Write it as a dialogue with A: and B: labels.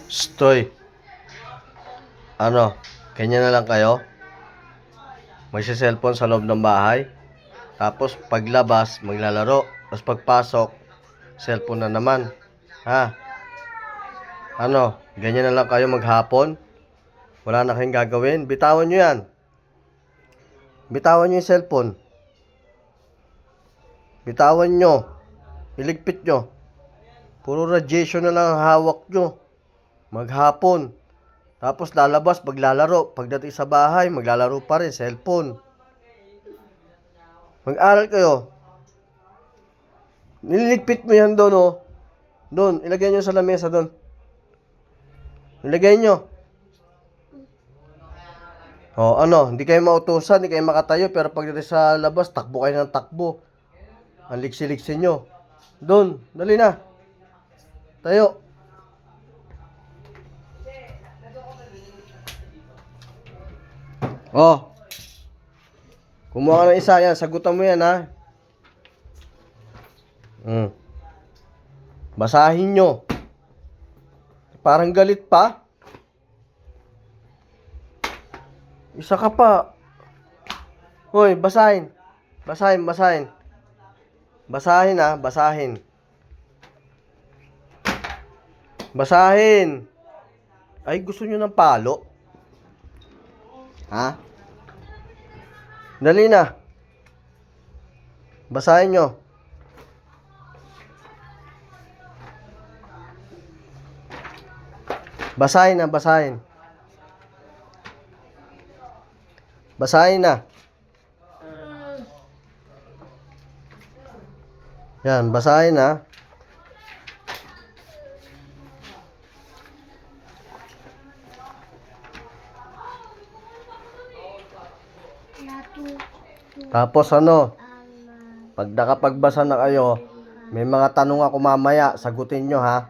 A: Stoy, ano, ganyan na lang kayo? May cellphone sa loob ng bahay. Tapos paglabas, maglalaro. Tapos pagpasok, cellphone na naman. Ha? Ano, ganyan na lang kayo maghapon? Wala na kayong gagawin? Bitawan nyo yan. Bitawan nyo yung cellphone. Bitawan nyo. Iligpit nyo. Puro radiation na lang ang hawak nyo. Maghapon. Tapos lalabas, maglalaro. Pagdating sa bahay, maglalaro pa rin, cellphone. Mag-aral kayo. Nililigpit mo yan doon, oh. Doon, ilagay nyo sa lamesa doon. Ilagay nyo. O, ano, hindi kayo mautusan, hindi kayo makatayo, pero pagdating sa labas, takbo kayo ng takbo. Ang liksi-liksi nyo. Doon, dali na. Tayo. Oh. Kumuha ka ng isa yan, sagutan mo yan, ha. Basahin nyo. Parang galit pa. Isa ka pa. Hoy, basahin. Basahin. Basahin, ha, basahin. Basahin. Ay, gusto nyo ng palo? Ha? Dali na. Basahin nyo. Basahin na, basahin. Basahin na. Yan, basahin na. Tapos ano, pag nakapagbasa na kayo, may mga tanong ako mamaya, sagutin nyo, ha.